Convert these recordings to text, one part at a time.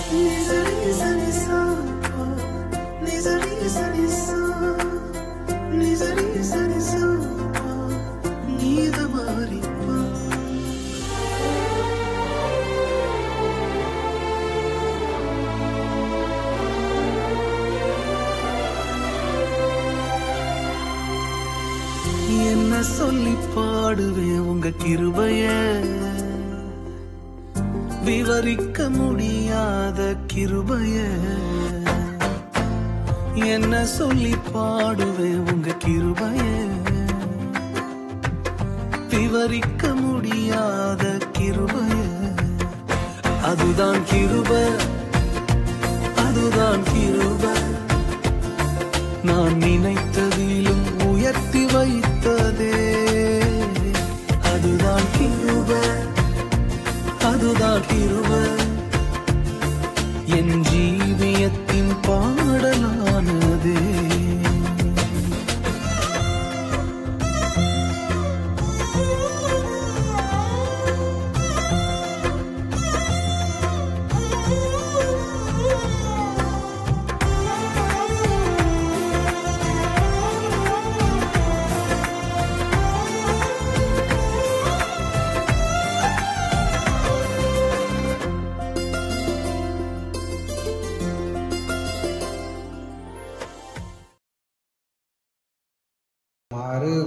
என்ன சொல்லி பாடுவேன் உங்க கிருபைய, விவரிக்க முடியாத கிருபைய. என்ன சொல்லி பாடுவேன் உங்க கிருபைய, விவரிக்க முடியாத கிருபைய. அதுதான் கிருபை, அதுதான் கிருபை, நான் நினைத்ததிலும் உயர்த்தி வைத்ததே. அதுதான் கிருபை, அதுதான் கிருபை, என் ஜீவியத்தின் பாடலானதே.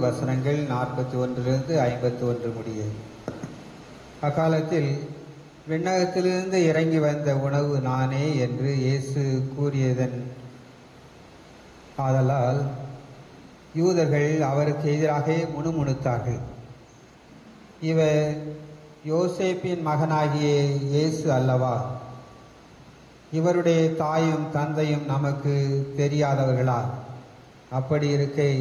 வசனங்கள் 41 51 முடிய. அக்காலத்தில் விண்ணகத்திலிருந்து இறங்கி வந்த உணவு நானே என்று இயேசு கூறியதன் ஆதலால் யூதர்கள் அவருக்கு எதிராக முணுமுணுத்தார்கள். இவர் யோசேப்பின் மகனாகிய இயேசு அல்லவா? இவருடைய தாயும் தந்தையும் நமக்கு தெரியாதவர்களா? அப்படி இருக்கை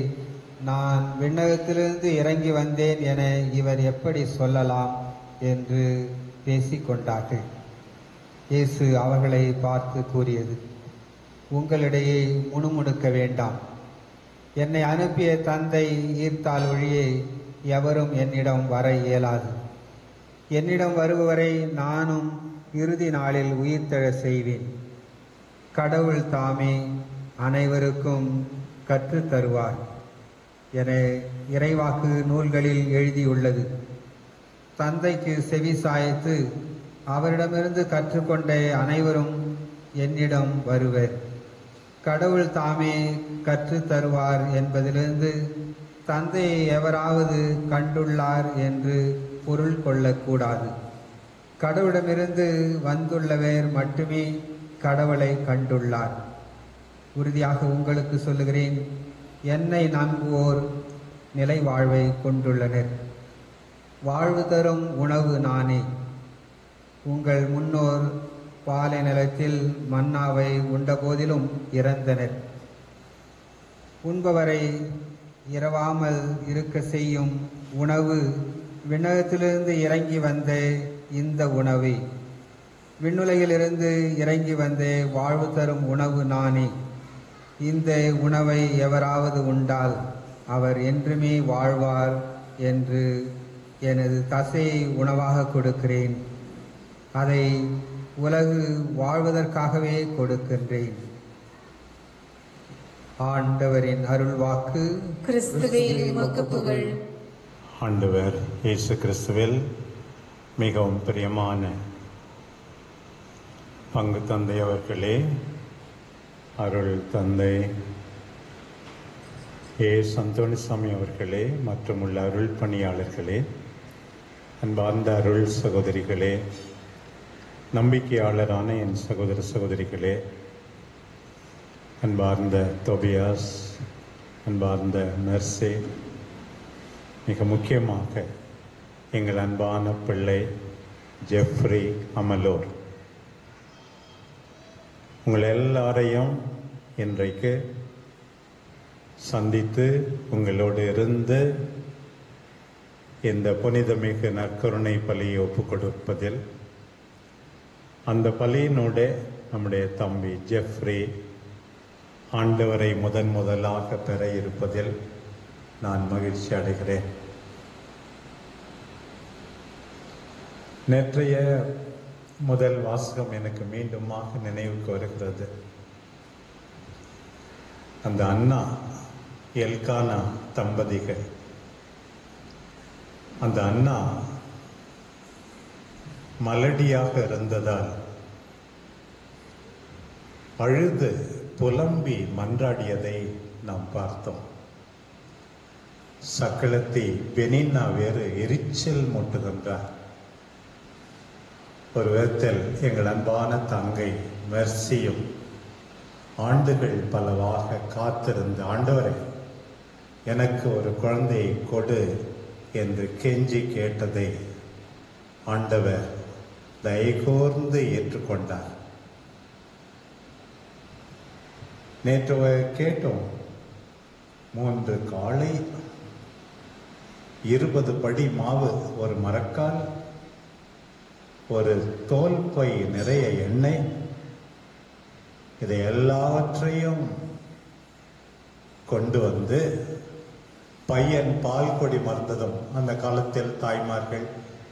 நான் விண்ணகத்திலிருந்து இறங்கி வந்தேன் என இவர் எப்படி சொல்லலாம் என்று பேசிக்கொண்டார்கள். இயேசு அவர்களை பார்த்து கூறியது, உங்களிடையே முணுமுணுக்க வேண்டாம். என்னை அனுப்பிய தந்தை ஈர்த்தால் ஒழியே எவரும் என்னிடம் வர இயலாது. என்னிடம் வருபவரை நானும் இறுதி நாளில் உயிர்த்தெழ செய்வேன். கடவுள் தாமே அனைவருக்கும் கற்றுத் தருவார் என இறைவாக்கு நூல்களில் எழுதியுள்ளது. தந்தைக்கு செவி சாய்த்து அவரிடமிருந்து கற்றுக்கொண்ட அனைவரும் என்னிடம் வருவர். கடவுள் தாமே கற்றுத் தருவார் என்பதிலிருந்து தந்தையை எவராவது கண்டுள்ளார் என்று பொருள் கொள்ளக்கூடாது. கடவுளிடமிருந்து வந்துள்ளவர் மட்டுமே கடவுளை கண்டுள்ளார். உறுதியாக உங்களுக்கு சொல்லுகிறேன், என்னை நம்புவோர் நிலை வாழ்வை கொண்டுள்ளனர். வாழ்வு தரும் உணவு நானே. உங்கள் முன்னோர் பாலை நிலத்தில் மன்னாவை உண்ட போதிலும் இறந்தனர். உண்பவரை இரவாமல் இருக்க செய்யும் உணவு விண்ணகத்திலிருந்து இறங்கி வந்த இந்த உணவே. விண்ணுலகிலிருந்து இறங்கி வந்த வாழ்வு தரும் உணவு நானே. இந்த உணவை எவராவது உண்டால் அவர் என்றுமே வாழ்வார் என்று எனது தசையை உணவாக கொடுக்கிறேன். அதை உலகு வாழ்வதற்காகவே கொடுக்கின்றேன். ஆண்டவரின் அருள்வாக்கு. கிறிஸ்துவே உமக்கு புகழ். ஆண்டவர் இயேசு கிறிஸ்துவில் மிகவும் பிரியமான பங்கு தந்தை அவர்களே, அருள் தந்தை அந்தோணிசாமி அவர்களே மற்றும் உள்ள அருள் பணியாளர்களே, அன்பார்ந்த அருள் சகோதரிகளே, நம்பிக்கையாளரான என் சகோதர சகோதரிகளே, அன்பார்ந்த தோபியாஸ், அன்பார்ந்த மெர்சே, மிக முக்கியமாக எங்கள் அன்பான பிள்ளை ஜெஃப்ரி அமலோர், உங்கள் எல்லாரையும் இன்றைக்கு சந்தித்து உங்களோடு இருந்து இந்த புனிதமிகு நற்கருணை பலியை ஒப்புக் கொடுப்பதில், அந்த பலியினோட நம்முடைய தம்பி ஜெஃப்ரி ஆண்டவரை முதலாக பெற இருப்பதில் நான் மகிழ்ச்சி அடைகிறேன். நேற்றைய முதல் வாசகம் எனக்கு மீண்டுமாக நினைவுக்கு வருகிறது. அந்த அண்ணா எல்கானா தம்பதிகள், அந்த அண்ணா மலடியாக இருந்ததால் அழுது புலம்பி மன்றாடியதை நாம் பார்த்தோம். சக்களத்தி பெனின்னா வேறு எரிச்சல் மூட்டுகின்றார். ஒரு விதத்தில் எங்கள் அன்பான தங்கை மெர்சியும் ஆண்டுகள் பலவாக காத்திருந்து, ஆண்டவரே எனக்கு ஒரு குழந்தையை கொடு என்று கெஞ்சி கேட்டதை ஆண்டவர் தயகோர்ந்து ஏற்றுக்கொண்டார். நேற்று கேட்டோம், 3 காளை, 20 படி மாவு, ஒரு மரக்கால், ஒரு தோல் பை நிறைய எண்ணெய், இதை எல்லாவற்றையும் கொண்டு வந்து பையன் பால் கொடி மறந்ததும், அந்த காலத்தில் தாய்மார்கள்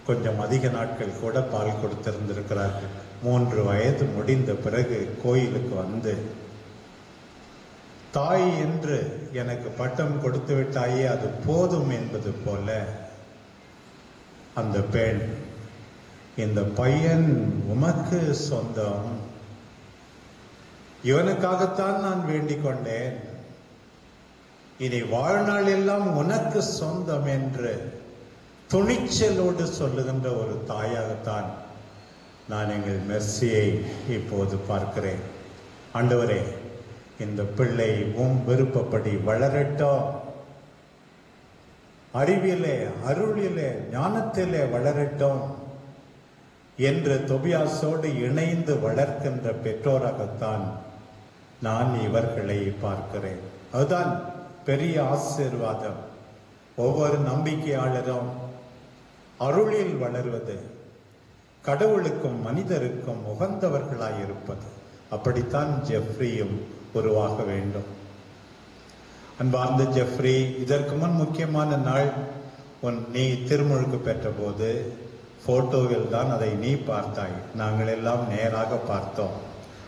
கொஞ்சம் அதிக நாட்கள் கூட பால் கொடுத்திருந்திருக்கிறார்கள். 3 வயது முடிந்த பிறகு கோயிலுக்கு வந்து, தாய் என்று எனக்கு பட்டம் கொடுத்து விட்டாயே அது போதும் என்பது போல அந்த பெண், இந்த பையன் உமக்கு சொந்தம், இவனுக்காகத்தான் நான் வேண்டிக் கொண்டேன், இனி வாழ்நாள் எல்லாம் உனக்கு சொந்தம் என்று துணிச்சலோடு சொல்லுகின்ற ஒரு தாயாகத்தான் நான் எங்கள் மெர்சியை இப்போது பார்க்கிறேன். ஆண்டவரே, இந்த பிள்ளை உம் விருப்பப்படி வளரட்டும், அறிவிலே, அருளிலே, ஞானத்திலே வளரட்டும் என்று தொபியாசோடு இணைந்து வளர்க்கின்ற பெற்றோராகத்தான் நான் இவர்களை பார்க்கிறேன். அதுதான் பெரிய ஆசீர்வாதம். ஒவ்வொரு நம்பிக்கையாளரும் அருளில் வளர்வது, கடவுளுக்கும் மனிதருக்கும் உகந்தவர்களாயிருப்பது, அப்படித்தான் ஜெஃப்ரியும் உருவாக வேண்டும். அன்பார்ந்த ஜெஃப்ரி, இதற்கு முன் முக்கியமான நாள் நீ திருமுழுக்கு பெற்ற போது போட்டோவில் தான் அதை நீ பார்த்தாய், நாங்கள் எல்லாம் நேராக பார்த்தோம்.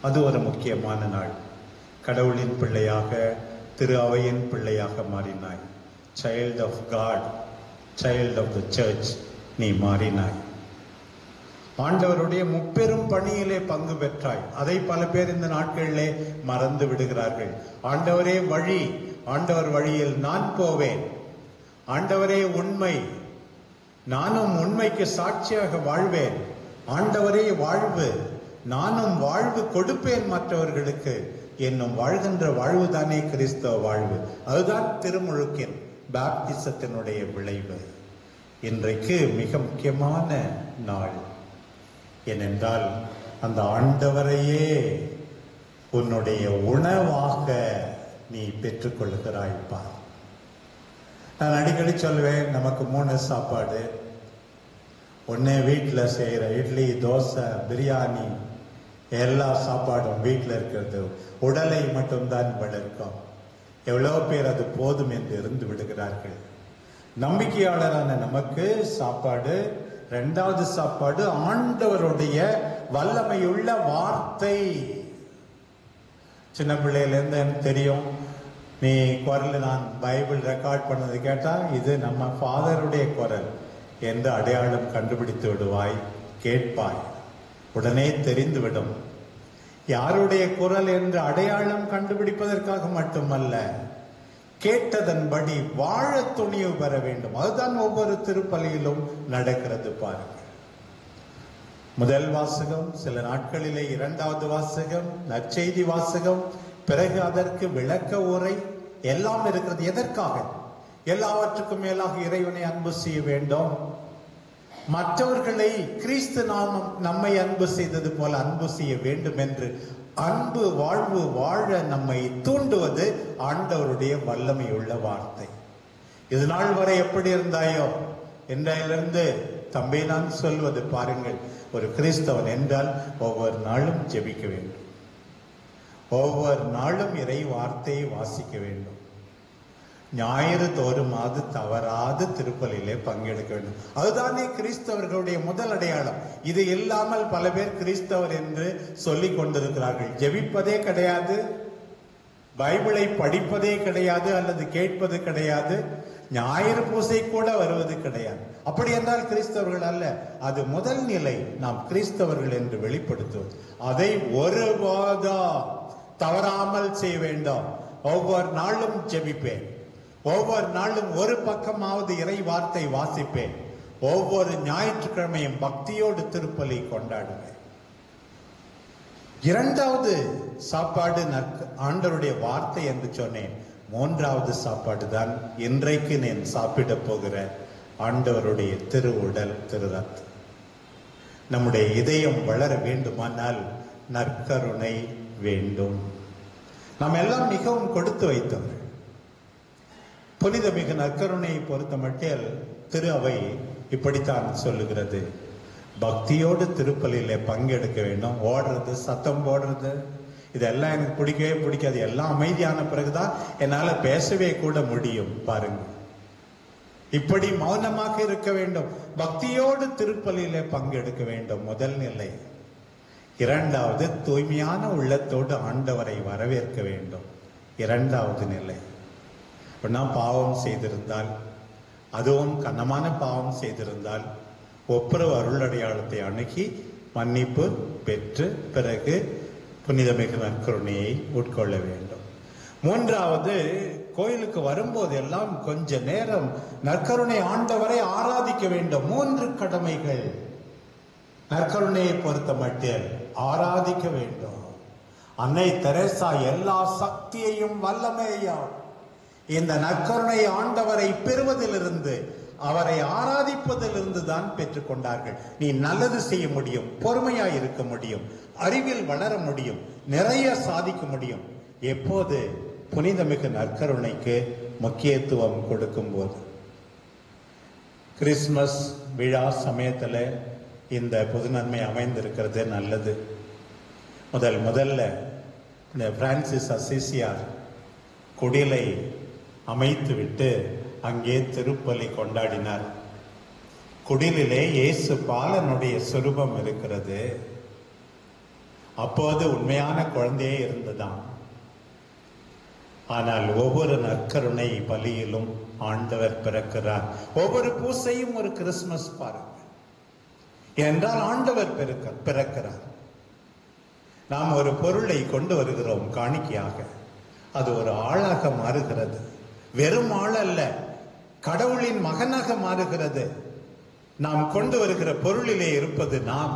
அது ஒரு முக்கியமான நாள். கடவுளின் பிள்ளையாக, திரு அவையின் பிள்ளையாக மாறினாய். Child of God, child of the church நீ மாறினாய். ஆண்டவருடைய முப்பெரும் பணியிலே பங்கு பெற்றாய். அதை பல பேர் இந்த நாட்களிலே மறந்து விடுகிறார்கள். ஆண்டவரே வழி, ஆண்டவர் வழியில் நான் போவேன், ஆண்டவரே உண்மை, நானும் உண்மைக்கு சாட்சியாக வாழ்வேன், ஆண்டவரே வாழ்வு, நானும் வாழ்வு கொடுப்பேன் மற்றவர்களுக்கு என்னும் வாழ்கின்ற வாழ்வுதானே கிறிஸ்தவ வாழ்வு. அதுதான் திருமுழுக்கின், பாப்திசத்தினுடைய விளைவு. இன்றைக்கு மிக முக்கியமான நாள். ஏனென்றால் அந்த ஆண்டவரையே உன்னுடைய உணவாக நீ பெற்றுக்கொள்கிறாய்ப்பா. நான் அடிக்கடி சொல்வேன், நமக்கு 3 சாப்பாடு. ஒன்று வீட்டில் செய்கிற இட்லி, தோசை, பிரியாணி, எல்லா சாப்பாடும் வீட்டில் இருக்கிறது உடலை மட்டும்தான் வளர்க்கும். எவ்வளோ பேர் அது போதும் என்று இருந்து விடுகிறார்கள். நம்பிக்கையாளரான நமக்கு சாப்பாடு, 2வது சாப்பாடு ஆண்டவருடைய வல்லமையுள்ள வார்த்தை. சின்ன பிள்ளையிலேருந்து எனக்கு தெரியும், நீ குரல், நான் பைபிள் ரெக்கார்ட் பண்ணது கேட்டா இது நம்ம ஃபாதருடைய குரல் என்று அடையாளம் கண்டுபிடித்து விடுவாய், கேட்பாய், உடனே தெரிந்துவிடும். யாருடைய குரல் என்று அடையாளம் கண்டுபிடிப்பதற்காக மட்டுமல்ல, கேட்டதன்படி வாழ துணிவு பெற வேண்டும். அதுதான் ஒவ்வொரு திருப்பலியிலும் நடக்கிறது பாருங்கள். முதல் வாசகம், சில நாட்களிலே 2வது வாசகம், நற்செய்தி வாசகம், பிறகு அதற்கு விளக்க உரை எல்லாம் இருக்கிறது. எதற்காக? எல்லாவற்றுக்கும் மேலாக இறைவனை அன்பு செய்ய வேண்டும், மற்றவர்களை கிறிஸ்து நாமம் நம்மை அன்பு செய்தது போல அன்பு செய்ய வேண்டும் என்று அன்பு வாழ்வு வாழ நம்மை தூண்டுவது ஆண்டவருடைய வல்லமையுள்ள வார்த்தை. இது நாள் வரை எப்படி இருந்தாயோ, இன்றையிலிருந்து தம்பி நான் சொல்வது பாருங்கள், ஒரு கிறிஸ்தவன் என்றால் ஒவ்வொரு நாளும் ஜெபிக்க வேண்டும், ஒவ்வொரு நாளும் இறை வார்த்தையை வாசிக்க வேண்டும், ஞாயிறு தோறுமாவது தவறாது திருப்பலியிலே பங்கெடுக்க வேண்டும். அதுதானே கிறிஸ்தவர்களுடைய முதல் அடையாளம். இது இல்லாமல் பல பேர் கிறிஸ்தவர் என்று சொல்லிக் கொண்டிருக்கிறார்கள். ஜெபிப்பதே கிடையாது, பைபிளை படிப்பதே கிடையாது, அல்லது கேட்பது கிடையாது, ஞாயிறு பூசை கூட வருவது கிடையாது. அப்படி என்றால் கிறிஸ்தவர்கள் அல்ல. அது முதல் நிலை. நாம் கிறிஸ்தவர்கள் என்று வெளிப்படுத்துவது. அதை ஒருபோதும் தவறாமல் செய்ய வேண்டும். ஒவ்வொரு நாளும் ஜெபிப்பேன், ஒவ்வொரு நாளும் ஒரு பக்கமாவது இறை வார்த்தை வாசிப்பேன், ஒவ்வொரு ஞாயிற்றுக்கிழமையும் பக்தியோடு திருப்பலி கொண்டாடுவேன். இரண்டாவது சாப்பாடு ஆண்டவருடைய வார்த்தை என்று சொன்னேன். மூன்றாவது சாப்பாடு தான் இன்றைக்கு நான் சாப்பிட போகிற ஆண்டவருடைய திருவுடல் திரு ரத்தம். நம்முடைய இதயம் வளர வேண்டுமானால் நற்கருணை வேண்டும். நாம் எல்லாம் மிகவும் கொடுத்து வைத்தவர்கள். புனித மிகு நற்கருணையை பொறுத்த மட்டில் திரு அவை இப்படித்தான் சொல்லுகிறது. பக்தியோடு திருப்பலியில பங்கெடுக்க வேண்டும். ஓடுறது, சத்தம் போடுறது, இதெல்லாம் எனக்கு பிடிக்கவே பிடிக்காது. எல்லாம் அமைதியான பிறகுதான் என்னால பேசவே கூட முடியும். பாருங்க, இப்படி மௌனமாக இருக்க வேண்டும். பக்தியோடு திருப்பலியில பங்கெடுக்க வேண்டும், முதல் நிலை. இரண்டாவது, தூய்மையான உள்ளத்தோடு ஆண்டவரை வரவேற்க வேண்டும், இரண்டாவது நிலை. நான் பாவம் செய்திருந்தால், அதுவும் கனமான பாவம் செய்திருந்தால், ஒப்புரவு அருளடையாளத்தை அணுகி மன்னிப்பு பெற்று பிறகு புனிதமிகு நற்கருணையை உட்கொள்ள வேண்டும். மூன்றாவது, கோயிலுக்கு வரும்போது எல்லாம் கொஞ்ச நேரம் நற்கருணை ஆண்டவரை ஆராதிக்க வேண்டும். 3 கடமைகள் நற்கருணையை பொறுத்த மட்டில் ஆராதிக்க வேண்டும். அன்னை தெரேசா எல்லா சக்தியையும் வல்லமையையும் இந்த நற்கருணை ஆண்டவரை பெறுவதிலிருந்து, அவரை ஆராதிப்பதிலிருந்து தான் பெற்றுக் கொண்டார்கள். நீ நல்லது செய்ய முடியும், பொறுமையாய் இருக்க முடியும், அறிவில் வளர முடியும், நிறைய சாதிக்க முடியும். எப்போது? புனிதமிகு நற்கருணைக்கு முக்கியத்துவம் கொடுக்கும் போது. கிறிஸ்துமஸ் விழா சமயத்துல இந்த பொது நன்மை அமைந்திருக்கிறது நல்லது. முதல்ல இந்த பிரான்சிஸ் அசிசியார் குடிலை அமைத்து விட்டு அங்கே திருப்பலி கொண்டாடினார். குடிலிலே இயேசு பாலனுடைய சுரூபம் இருக்கிறது. அப்போது உண்மையான குழந்தையே இருந்ததாம். ஆனால் ஒவ்வொரு நற்கருணை பலியிலும் ஆண்டவர் பிறக்கிறார். ஒவ்வொரு பூசையும் ஒரு கிறிஸ்துமஸ் பாருங்க. என்றால் ஆண்டவர் பிறக்கிறார். நாம் ஒரு பொருளை கொண்டு வருகிறோம் காணிக்கையாக, அது ஒரு ஆளாக மாறுகிறது. வெறும் ஆள் அல்ல, கடவுளின் மகனாக மாறுகிறது. நாம் கொண்டு வருகிற பொருளிலே இருப்பது நாம்.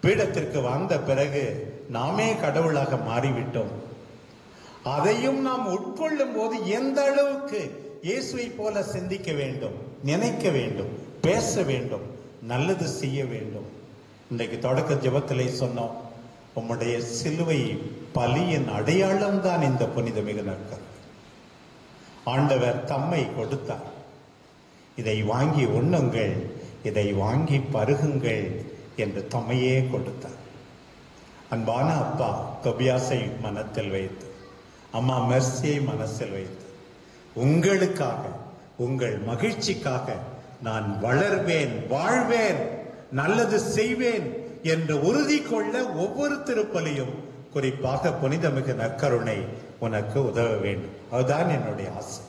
பீடத்திற்கு வந்த பிறகு நாமே கடவுளாக மாறிவிட்டோம். அதையும் நாம் உட்கொள்ளும் போது எந்த அளவுக்கு இயேசுவை போல சிந்திக்க வேண்டும், நினைக்க வேண்டும், பேச வேண்டும், நல்லது செய்ய வேண்டும். இன்றைக்கு தொடக்க ஜெபத்திலே சொன்னோம், உம்முடைய சிலுவை பலியின் அடையாளம் தான் இந்த புனித மிகு நற்கருணை. ஆண்டவர் தம்மை கொடுத்தார். இதை வாங்கி உண்ணுங்கள், இதை வாங்கி பருகுங்கள் என்று தம்மையே கொடுத்தார். அன்பான அப்பா தொபியாசை மனத்தில் வைத்து, அம்மா மெர்சியை மனசில் வைத்து, உங்களுக்காக, உங்கள் மகிழ்ச்சிக்காக நான் வளர்வேன், வாழ்வேன், நல்லது செய்வேன் என்று உறுதி கொள்ள ஒவ்வொரு திருப்பலியும், குறிப்பாக புனிதமிகு நற்கருணை உனக்கு உதவ வேண்டும். அதுதான் என்னுடைய ஆசை.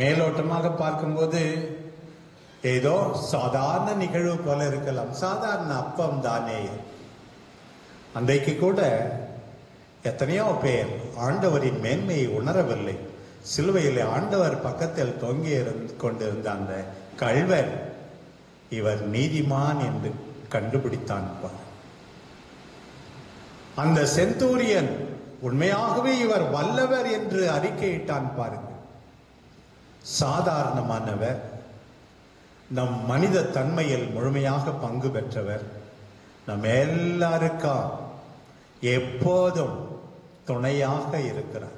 மேலோட்டமாக பார்க்கும்போது ஏதோ சாதாரண நிகழ்வு போல இருக்கலாம். சாதாரண அப்பம் தானே. அன்றைக்கு கூட எத்தனையோ பேர் ஆண்டவரின் மேன்மையை உணரவில்லை. சிலுவையில் ஆண்டவர் பக்கத்தில் தொங்கி கொண்டிருந்த அந்த கள்வர் இவர் நீதிமான் என்று கண்டுபிடித்தான். அந்த செந்தூரியன் உண்மையாகவே இவர் வல்லவர் என்று அறிக்கையிட்டான். பாருங்க, சாதாரணமானவர், நம் மனித தன்மையில் முழுமையாக பங்கு பெற்றவர், நம் எல்லாருக்கும் எப்போதும் துணையாக இருக்கிறார்.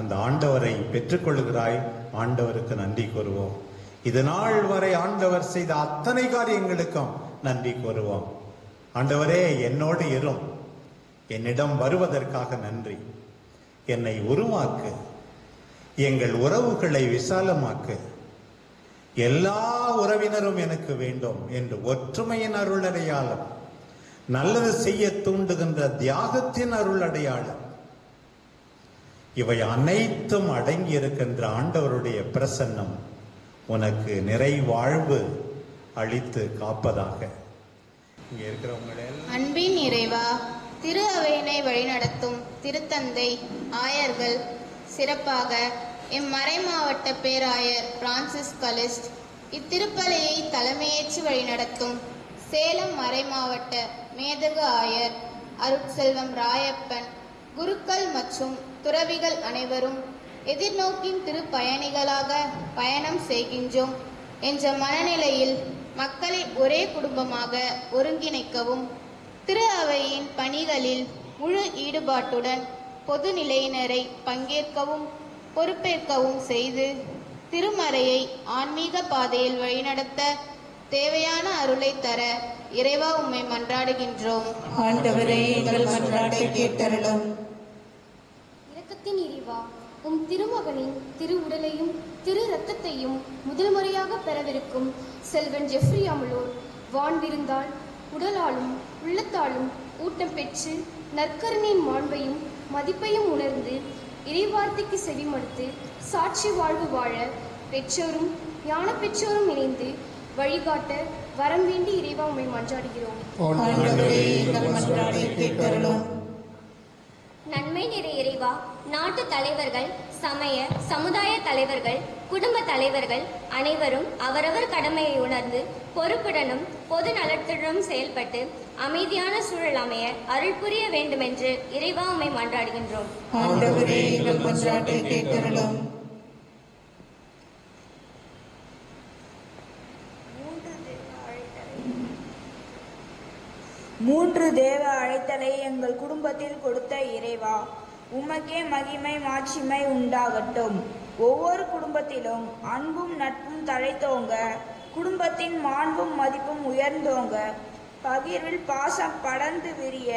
அந்த ஆண்டவரை பெற்றுக்கொள்கிறாய், ஆண்டவருக்கு நன்றி கூறுவோம். இது நாள் வரை ஆண்டவர் செய்த அத்தனை காரியங்களுக்கும் நன்றி கூறுவோம். ஆண்டவரே, என்னோடு இரும், என்னிடம் வருவதற்காக நன்றி. என்னை உருவாக்கு, எங்கள் உறவுகளை விசாலமாக்கு. எல்லா உறவினரும் எனக்கு வேண்டும் என்று ஒற்றுமையின் அருள் அடையாளம், நல்லது செய்ய தூண்டுகின்ற தியாகத்தின் அருள் அடையாளம், இவை அனைத்தும் அடங்கி இருக்கின்ற ஆண்டவருடைய பிரசன்னம் உனக்கு நிறைவாழ்வு அளித்து காப்பதாக. இங்க இருக்கிறவங்களே அன்பின் இறைவா, திரு அவையினை வழிநடத்தும் திருத்தந்தை ஆயர்கள், சிறப்பாக எம் மறைமாவட்ட பேராயர் பிரான்சிஸ் கலிஸ்ட், இத்திருப்பலியை தலைமையேற்று வழிநடத்தும் சேலம் மறைமாவட்ட மேதகு ஆயர் அருட்செல்வம் ராயப்பன், குருக்கள் மற்றும் துறவிகள் அனைவரும் எதிர்நோக்கின் திருப்பயணிகளாக பயணம் செய்கின்றோம் என்ற மனநிலையில் மக்களை ஒரே குடும்பமாக ஒருங்கிணைக்கவும், திரு அவையின் பணிகளில் முழு ஈடுபாட்டுடன் பொது நிலையினரை பங்கேற்கவும் பொறுப்பேற்கவும் செய்து திருமறையை ஆன்மீக பாதையில் வழிநடத்த தேவையான அருளை தர இறைவா உம்மை மன்றாடுகின்றோம். ஆண்டவரே, எங்கள் மன்றாட்டை கேட்டருளும். இரக்கத்தின் இறைவா, உம் திருமகனின் திரு உடலையும் திரு இரத்தத்தையும் முதல் முறையாக பெறவிருக்கும் செல்வன் ஜெஃப்ரி அமலோர் வான்விருந்தால் உடலாலும் உள்ளத்தாலும் ஊட்டம் பெற்று நற்கருணையின் மாண்பையும் மதிப்பையும் உணர்ந்து இறைவார்த்தைக்கு செவிமடுத்து சாட்சி வாழ்வு வாழ பெற்றோரும் ஞான பெற்றோரும் இணைந்து வழிகாட்ட வரம் வேண்டி இறைவா உம்மை மன்றாடுகிறோம். நன்மை நிறை இறைவா, நாட்டு தலைவர்கள், சமய சமுதாய தலைவர்கள், குடும்ப தலைவர்கள் அனைவரும் அவரவர் கடமையை உணர்ந்து பொறுப்புடனும் பொது நலத்துடனும் செயல்பட்டு அமைதியான சூழல் அமைய அருள் புரிய வேண்டுமென்று இறைவா உம்மை மன்றாடுகின்றோம். மூன்று தேவ அழைத்தலை எங்கள் குடும்பத்தில் கொடுத்த இறைவா, உமக்கே மகிமை மாட்சிமை உண்டாகட்டும். ஒவ்வொரு குடும்பத்திலும் அன்பும் நட்பும் தழைத்தோங்க, குடும்பத்தின் மாண்பும் மதிப்பும் உயர்ந்தோங்க, பகிர்வில் பாசம் படர்ந்து விரிய,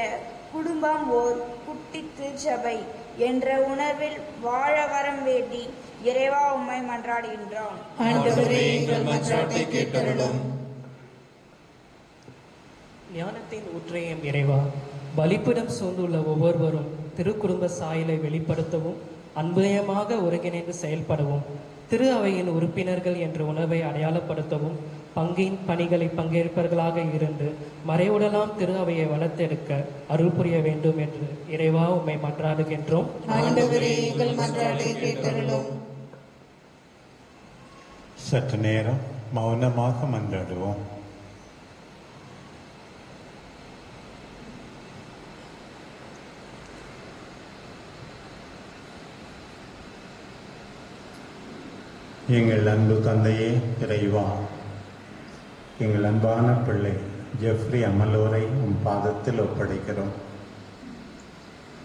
குடும்பம் ஓர் குட்டி திருச்சபை என்ற உணர்வில் வாழ வரம் வேண்டி இறைவா உம்மை மன்றாடுகின்றோம். ஞானத்தின் ஊற்றையும் இறைவா, பலிப்பிடம் சூழ்ந்துள்ள ஒவ்வொருவரும் திருக்குடும்ப சாயலை வெளிப்படுத்தவும் அன்பயமாக ஒருங்கிணைந்து செயல்படவும் திரு அவையின் உறுப்பினர்கள் என்ற உணர்வை அடையாளப்படுத்தவும் பங்கின் பணிகளை பங்கேற்பவர்களாக இருந்து மறைவுடலாம் திரு அவையை வளர்த்தெடுக்க அருள் புரிய வேண்டும் என்று இறைவா உம்மை மன்றாடுகின்றோம். சற்று நேரம் மௌனமாக மன்றாடுவோம். எங்கள் அன்பு தந்தையே இறைவா, எங்கள் அன்பான பிள்ளை ஜெஃப்ரி அமலோரை உம் பாதத்தில் ஒப்படைக்கிறோம்.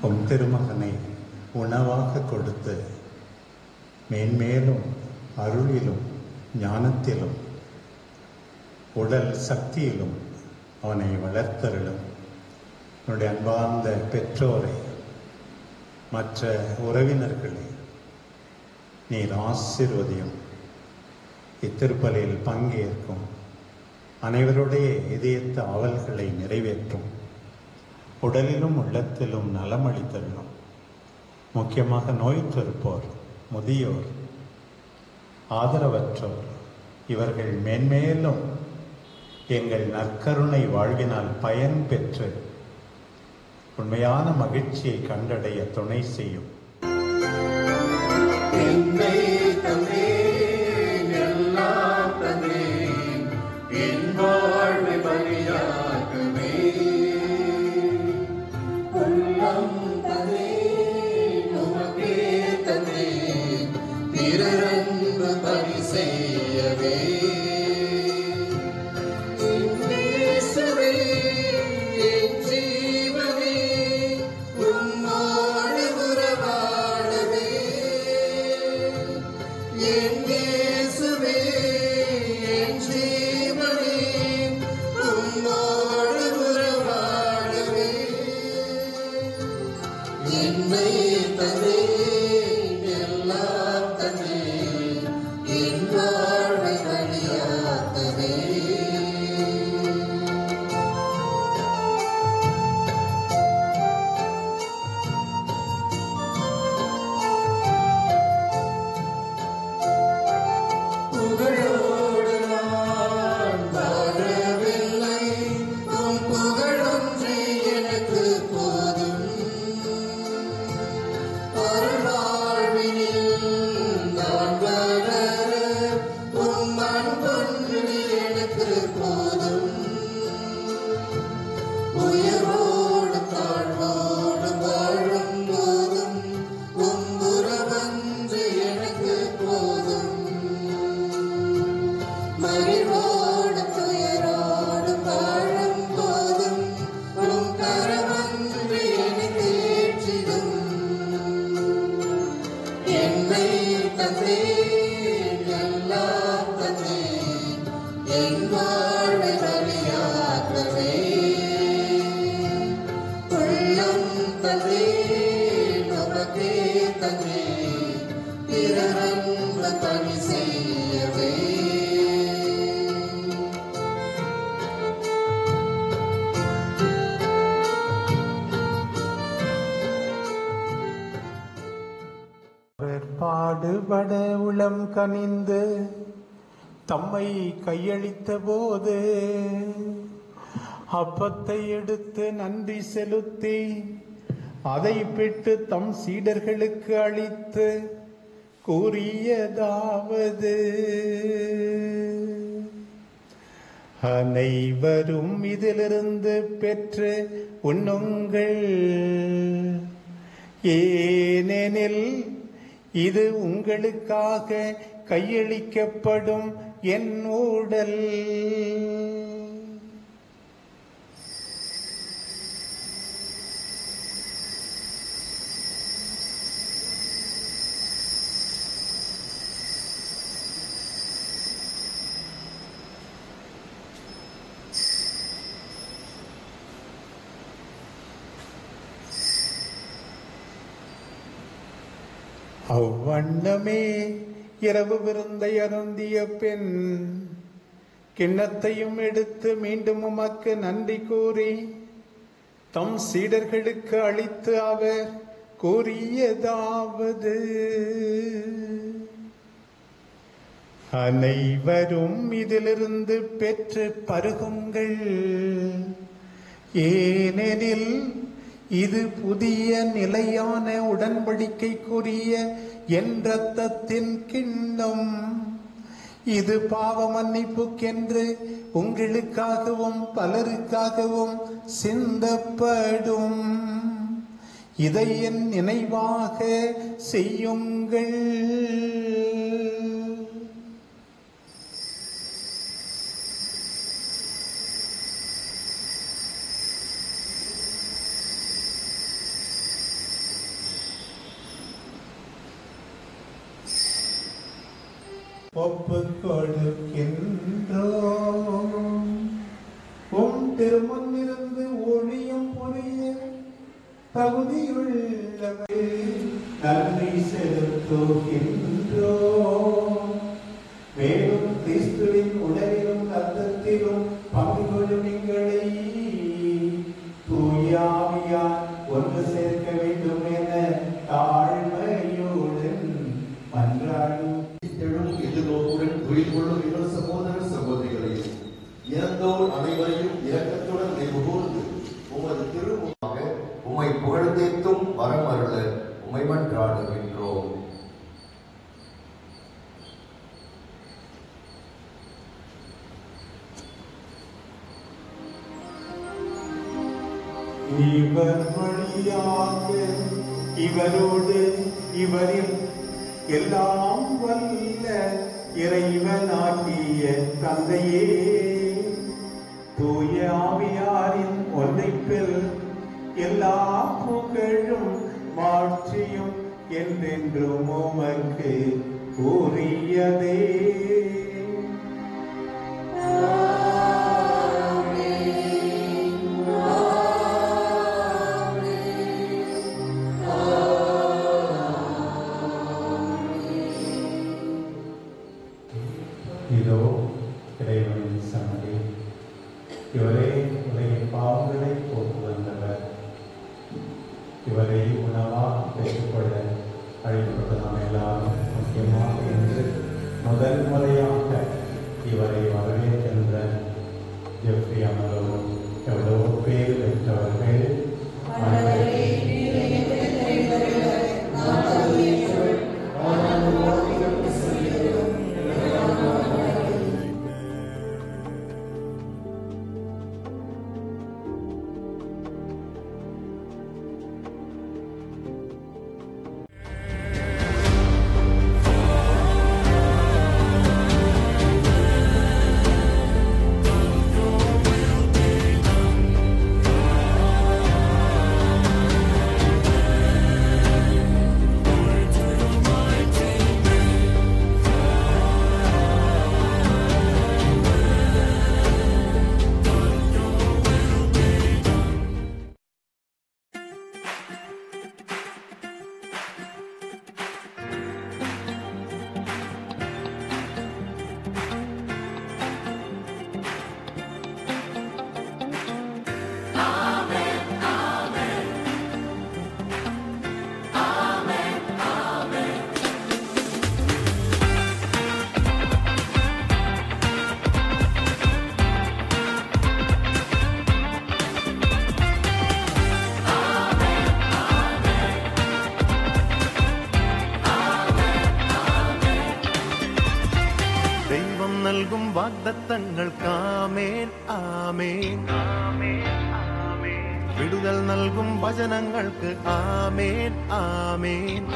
உம் திருமகனை உணவாக கொடுத்து மேன்மேலும் அருளிலும் ஞானத்திலும் உடல் சக்தியிலும் அவனை வளர்த்தருளும். உன்னுடைய அன்பார்ந்த பெற்றோரை, மற்ற உறவினர்களை நீர் ஆசீர்வதியும். இத்திருப்பலியில் பங்கேற்கும் அனைவருடைய இதயத்த ஆவல்களை நிறைவேற்றும். உடலிலும் உள்ளத்திலும் நலமளித்தருளும். முக்கியமாக நோயுற்றிருப்போர், முதியோர், ஆதரவற்றோர் இவர்கள் மேன்மேலும் எங்கள் நற்கருணை வாழ்வினால் பயன் பெற்று உண்மையான மகிழ்ச்சியை கண்டடைய துணை செய்யும். என் வாழ்வை பலியாக்கவே உள்ளம் தந்தே நமக்கே தந்தே பிறரன்ப பணி செய்யவே பாடுபட உளம் கனிந்து தம்மை கையளித்த போது அப்பத்தை எடுத்து நன்றி செலுத்தி அதை பெற்று தம் சீடர்களுக்கு அளித்து கூறியதாவது: அனைவரும் இதிலிருந்து பெற்று உண்ணுங்கள், ஏனெனில் இது உங்களுக்காக கையளிக்கப்படும் என் உடல். அவ்வண்ணமே இரவு விருந்தை அருந்திய பின் கிண்ணத்தையும் எடுத்து மீண்டும் உமக்கு நன்றி கூறி தம் சீடர்களுக்கு அளித்து அவர் கூறியதாவது: அனைவரும் இதிலிருந்து பெற்று பருகுங்கள், ஏனெனில் இது புதிய நிலையான உடன்படிக்கைக்குரிய என் இரத்தத்தின் கிண்ணம். இது பாவ மன்னிப்புக்கென்று உங்களுக்காகவும் பலருக்காகவும் சிந்தப்படும். இதை என் நினைவாக செய்யுங்கள். ஒப்புக் கொடுக்கின்றோம். உம் திருமுன்னிருந்து ஒளியும் புரிய தகுதியுள்ளவை நன்றி செலுத்துகின்றோம். மேலும் கிறிஸ்துவின் உடலிலும் இரத்தத்திலும் பங்கு கொள்ளும் எங்களை தூய ஆவியால் ஒன்று சேர்க்க வேண்டும் என தாழ்மையுடன் மன்றாடும். எதிர்நோக்குடன் உயிர் கொள்ளும் எங்கள் சகோதர சகோதரிகளையும் இறந்தோர் அனைவரையும் இரக்கத்துடன் நினைவுகூர்ந்து உமது திருமுகமாக உம்மை புகழ்ந்தேத்தும் வரம் அருள உம்மை மன்றாடுகின்றோம். இவர் வழியாக இவரோடு இவரில் எல்லாம் வல்ல இறைவனாகிய தந்தையே, தூய ஆவியாரின் ஒன்றைப்பில் எல்லா புகழும் மாட்சியும் என்றென்றும் உமக்கு உரியதே. இதோ இறைவனின் சன்னதி. இவரே உலகின் பாவங்களை போக்கு வந்தவர். இவரை உணவாக பெற்றுக்கொள்ள அழைக்கப்பட்ட நாம் எல்லாரும் முக்கியமாக என்று முதல் முறையாக இவரை வரவேற்கின்ற ஜெஃப்ரி அமரோர் எவ்வளவோ பேர் பெற்றவர்கள். வாக்தத்தங்களுக்கு ஆமேன் ஆமேன். விடுதல் நல்கும் வசனங்களுக்கு ஆமேன் ஆமேன்.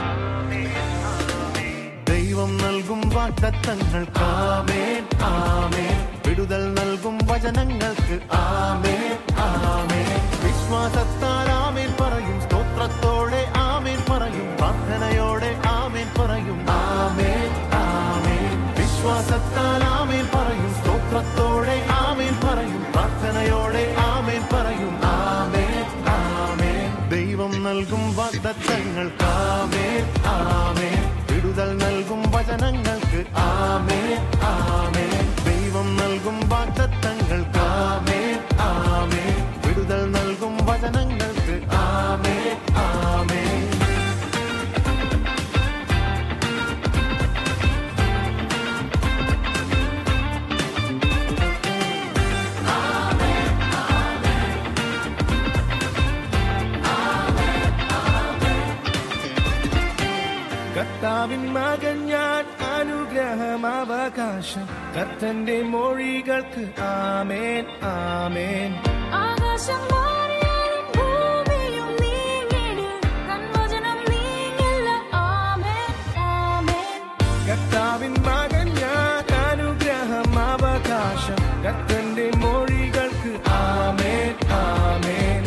தெய்வம் நல்கும் வாக்தத்தங்களுக்கு ஆமேன் ஆமேன். விடுதல் நல்கும் வசனங்களுக்கு ஆமேன் ஆமேன். விஸ்வாசத்தால் ஆமேன் பறையும், ஸ்தோத்திரத்தோടെ ஆமேன் பறையும், பிரார்த்தனையோടെ ஆமேன் பறையும். ஆமேன் ஆமேன். വിശ്വാസത്താൽ ആമേൻ പറയും, സ്തോത്രത്തോടെ ആമേൻ പറയും, പ്രാർത്ഥനയോടെ ആമേൻ പറയും. ആമേൻ ആമേൻ. ദൈവം നൽകും വാഗ്ദത്തങ്ങൾക്ക് ആമേൻ ആമേൻ. വിടുതൽ നൽകും വചനങ്ങൾക്ക് ആമേൻ ആമേൻ. ദൈവം നൽകും വാഗ്ദത്തങ്ങൾക്ക് ആമേൻ ആമേൻ. വിടുതൽ നൽകും വചനങ്ങൾക്ക് ആമേൻ ആമേൻ. കർത്താവിൻ മകൻ ഞാൻ, അനുഗ്രഹം അവകാശം, കർത്തന്റെ മൊഴികൾക്ക് ആമേൻ ആമേൻ. ആകാശം മാറിയാലും ഭൂമിയും നീങ്ങിടും, തൻ വചനം നീങ്ങില്ല. ആമേൻ ആമേൻ. കർത്താവിൻ മകൻ ഞാൻ, അനുഗ്രഹം അവകാശം, കർത്തന്റെ മൊഴികൾക്ക് ആമേൻ ആമേൻ.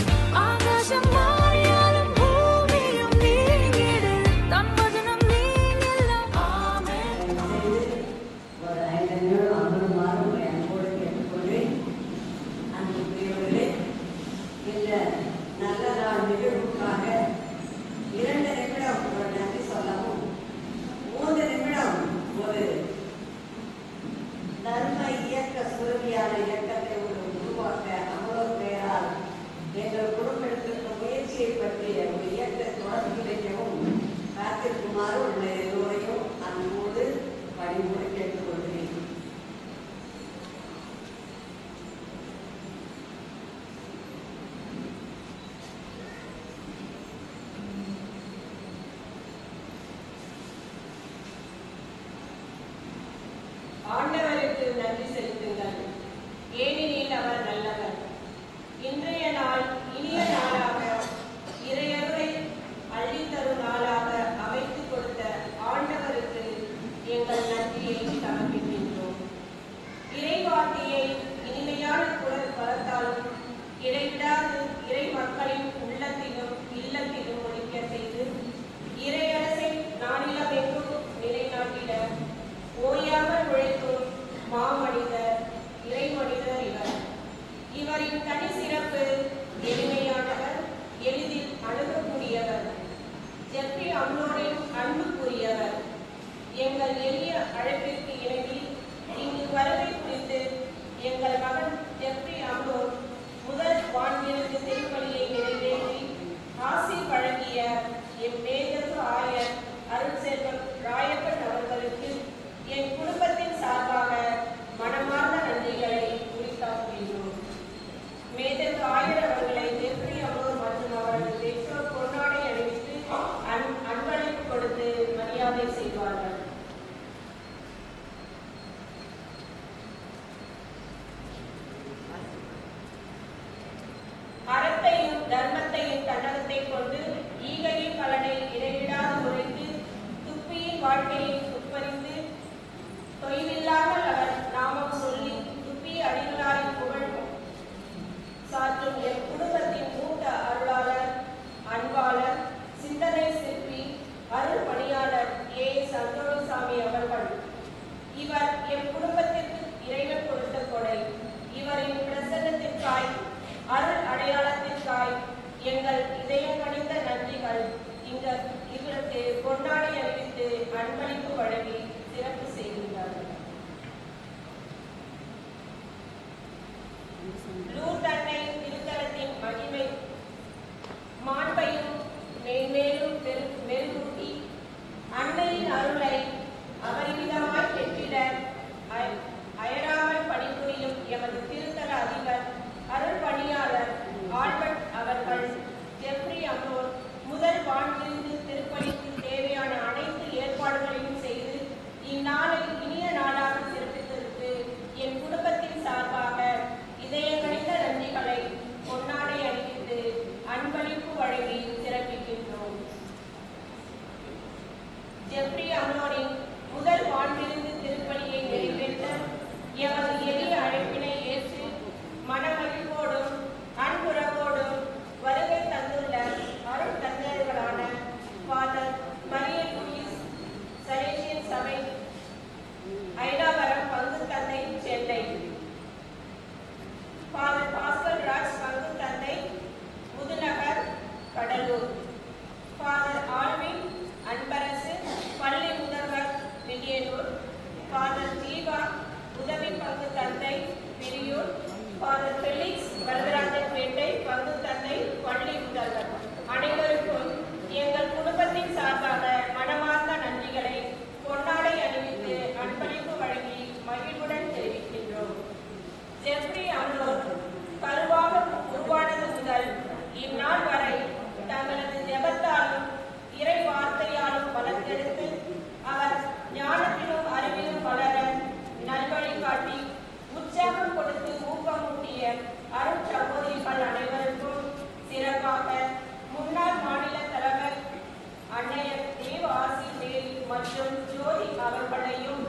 ആകാശം മാറിയാലും ഭൂമിയും നീങ്ങിടും, തൻ വചനം നീങ്ങില്ല. ആമേൻ. நல்ல நாள் நிகழ்வுக்காக 2 நிமிடம் ஒரு நன்றி சொல்லவும், 3 நிமிடம் ஒரு தர்ம இயக்க சுருதியான இயக்கத்தை உருவாக்க அவ்வளவு பெயரால் எங்கள் குடும்பத்திற்கு முயற்சியை பற்றிய ஒரு இயக்கத்தை தொடர்பு வைக்கவும் காத்திருக்குமாறு உள்ள எல்லோரையும் அன்போடு பணிபுரி கேட்டுக்கொள்கிறேன். ஆண்டவருக்கு நன்றி செலுத்துங்கள், ஏனெனில் அவர் நல்லவர். இன்றைய நாள் இனிய நாளாக, இறையருளை அள்ளித்தரும் நாளாக அமைத்துக் கொடுத்த ஆண்டவருக்கு எங்கள் நன்றியை சமர்ப்பிக்கின்றோம். இறைவார்த்தையை இனிமையான குரல் பலத்தாலும் இடைவிடாது இறை மக்களின் உள்ளத்திலும் இல்லத்திலும் ஒழிக்க செய்து இறையரசை நானிலமெங்கும் நிலைநாட்டிட ஓயாமல் உழைக்கும் மாமனிதர், இறைமனிதர் இவர். இவரின் தனி சிறப்பு எளிமையானவர், எளிதில் அணுகக்கூடியவர், ஜெஃப்ரி அம்லோரின் அன்புக்குரியவர். எங்கள் எளிய அழைப்பிற்கு இணங்கி இங்கு வருகை குறித்து எங்கள் மகன் ஜெஃப்ரி அம்லோர் முதல் வான்விருந்து திருப்பலியை நிறைவேற்றி ஆசி வழங்கிய என் மேதகு ஆயர் அருட்செல்வம் ராயப்பன் அவர்களுக்கு என் குடும்பத்தின் சார்பாக ஃபாதர் ஃபெலிக்ஸ் வரதராஜன்பேட்டை பங்கு தந்தை பள்ளி முதல்வர் அனைவருக்கும் எங்கள் குடும்பத்தின் சார்பாக மனமார்ந்த நன்றிகளை பொன்னாடை அணிவித்து அன்பளிப்பு வழங்கி மகிழ்வுடன் தெரிவிக்கின்றோம். ஜெஃப்ரி அம்லோர் கருவாக உருவானது முதல் இந்நாள் வரை தங்களது ஜெபத்தாலும் இறை வார்த்தையாலும் வளர்த்தெடுத்து அவர் ஞானத்திலும் அறிவிலும் வளர நல்வழி காட்டி உற்சாகம் கொடுத்து ஊக்கமூட்டிய அருட்சகோதரிகள் அனைவருக்கும் சிறப்பாக முன்னாள் மாநில தலைவர் அன்னையர் தேவ ஆசி மேரி மற்றும் ஜோதி அவர்களையும்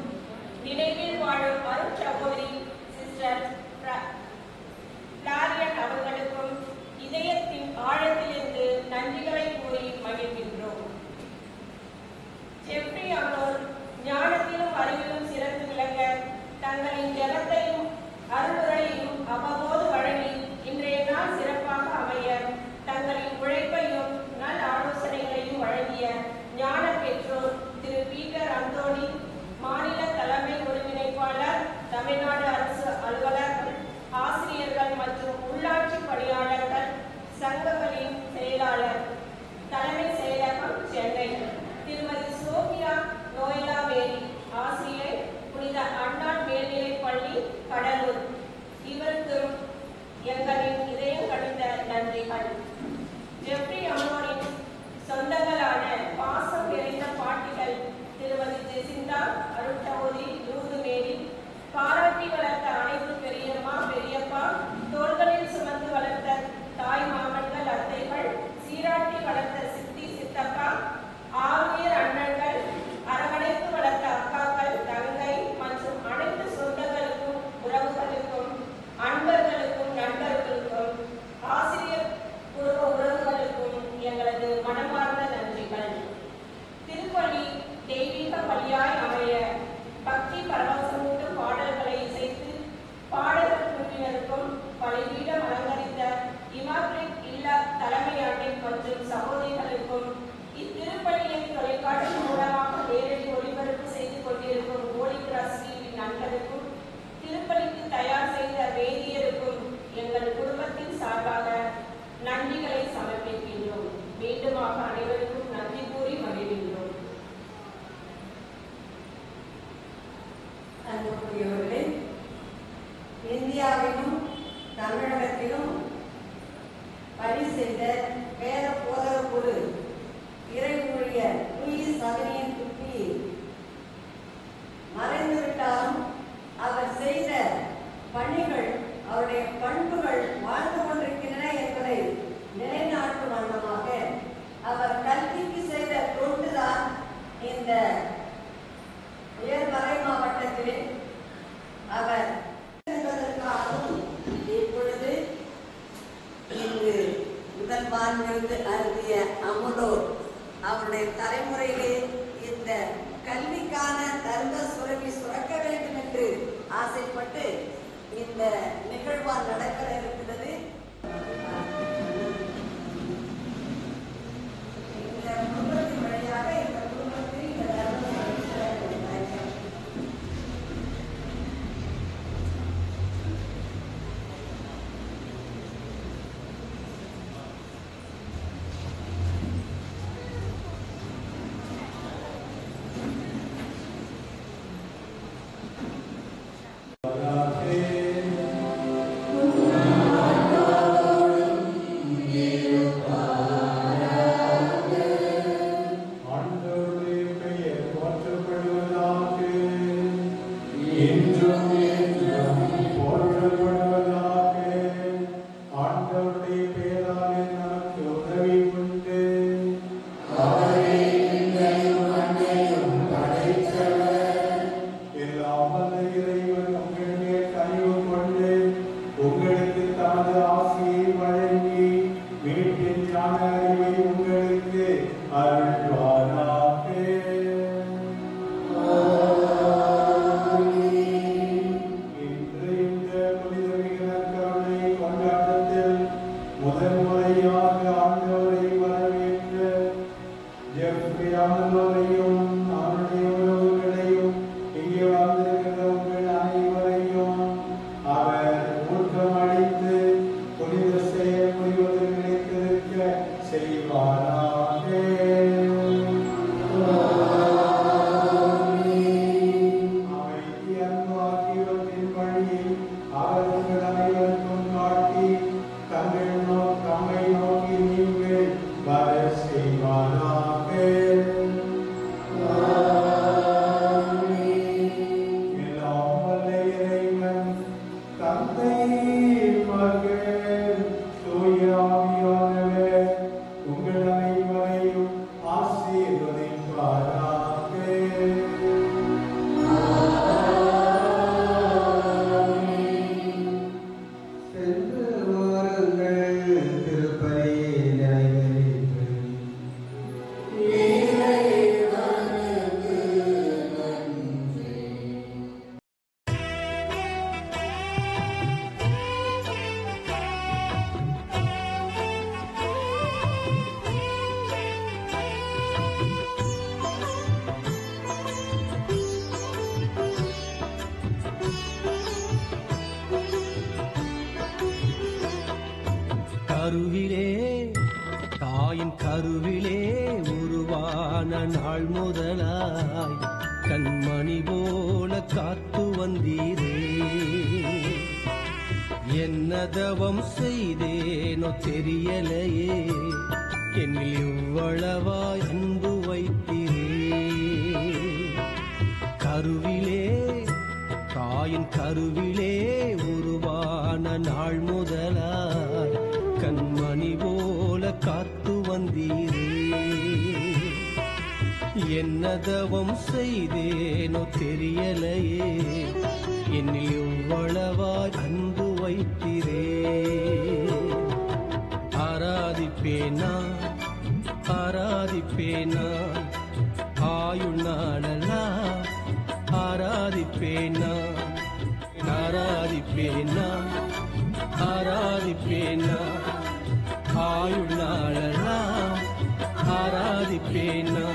நினைவில் வாழும் அருட்சகோதரி சிஸ்டர் லாரியன் அவர்களுக்கும் இதயத்தின் ஆழத்திலிருந்து நன்றிகளை கூறி மகிழ்கின்றோம். ஜெஃப்ரி அம்லோர் ஞானத்திலும் அறிவிலும் சிறந்து விளங்க தங்களின் ஜெபத்தையும் அருளுரையையும் அவ்வப்போது வழங்கி இன்றைய நாள் சிறப்பாக அமைய தங்களின் உழைப்பையும் நல் ஆலோசனைகளையும் வழங்கிய ஞான பெற்றோர் திரு பீட்டர் அந்தோணி, மாநில தலைமை ஒருங்கிணைப்பாளர், தமிழ்நாடு அரசு அலுவலர்கள், ஆசிரியர்கள் மற்றும் உள்ளாட்சி பணியாளர்கள் சங்கங்களின் செயலாளர், தலைமை செயலகம் சென்னை, திருமதி சோபியா நோயலா மேரி, ஆசிரியர், புனித அண்ணாள் மேல்நிலைப் பள்ளி கடலூர், இவருக்கும் எங்களின் இதயம் கணிந்த நன்றிகள். ஜெஃப்ரி அம்லோரின் சொந்தங்களான பாசம் நிறைந்த பாட்டிகள் திருமதி ஜெசிந்தா, அருட்சகோதரி லூர்து மேரி, பாராட்டி வளர்த்த அனைத்து பெரியம்மா பெரியப்பா, தோள்களில் சுமந்து வளர்த்த தாய் மாமன்கள் அத்தைகள், சீராட்டி வளர்த்த சித்தி சித்தப்பா, ஆவியர் அண்ணன்கள், அரவணைத்து வளர்த்த அக்காக்கள், தங்கை மற்றும் அனைத்து சொந்தங்களுக்கும் உறவுகளுக்கும் அன்பர்களுக்கும் நண்பர்களுக்கும் ஆசிரியர் குடும்ப உறவுகளுக்கும் எங்களது மனமார்ந்த நன்றிகள். திருப்பலி தெய்வீக பலியாய் அமைய பக்தி பரவசமூட்டும் பாடல்களை இசைத்து பாடகர் குழுவினருக்கும் பலிபீடம் அலங்கரித்த இமாக்ரேட் இல்ல தலைமையாண்டை மற்றும் சகோதரிகளுக்கும் இத்திருப்பலியை தொலைக்காட்சி மூலமாக நேரடி ஒளிபரப்பு செய்து கொண்டிருக்கும் ஹோலி கிராஸ் டிவி நண்பருக்கும் திருப்பலிக்கு தயார் செய்த வேதியருக்கும் எங்கள் குடும்பத்தின் சார்பாக நன்றிகளை சமர்ப்பிக்கின்றோம். மீண்டுமாக அனைவருக்கும் நன்றி கூறி மகிழ்கின்றோம். அன்புக்குரியவர்களே, இந்தியாவிலும் தமிழகத்திலும் பணி செய்த வேத போதக குழு இறை ஊழியர் லூயிஸ் அவரியின் துப்பி மறைந்துவிட்டாலும் அவர் செய்த பணிகள், அவருடைய பண்புகள் வாழ்ந்து கொண்டிருக்கின்றன என்பதை நிலைநாட்டும் வண்ணமாக அவர் கல்விக்கு செய்த தொண்டுதான் இந்த உயர்மறை மாவட்டத்திலே அவர் என்பதற்காகவும் இப்பொழுது இங்கு முதல் மாண்புமிகு அருந்திய அமுதோர் அவருடைய தலைமுறையிலே இந்த கல்விக்கான தர்ம சுரபி சுரக்க வேண்டும் என்று ஆசைப்பட்டு இந்த நிகழ்வால் நடக்க இருக்கிறது. இந்த குடும்பத்தின் வழியாக இந்த குடும்பத்தில் இந்த தர்ம சுரபி சுரக்க வேண்டும். அவர் உங்கள் அனைவருக்கும் காட்டி தம்மை நோக்கி நீங்கள் வர செய்வாராக. எல்லாம் வல்ல இறைவன் தந்தை மகன் தூய ஆவியானவர் உங்கள் அனைவரையும் ஆசீர்வதிப்பாராக. கருவிலே தாயின் கருவிலே உருவான நாள் முதலாய் கண்மணி போல காத்து வந்தீரே. என்ன தவம் செய்தேனோ தெரியலையே, என்னில் இவ்வளவாய் அன்பு வைத்தீரே. கருவிலே தாயின் கருவிலே உருவான நாள் முதலாய் கண்மணி போல காத்து வந்தீரே. என்ன தவம் செய்தேனோ தெரியலையே, என்னில் இவ்வளவாய் அன்பு வைத்தீரே. ஆராதிப்பேனா ஆராதிப்பேனா ஆயுள் நாளெல்லாம் ஆராதிப்பேனா ஆராதிப்பேனா ஆராதிப்பேனா ஆயுள் நாளெல்லாம் ஆராதிப்பேனா.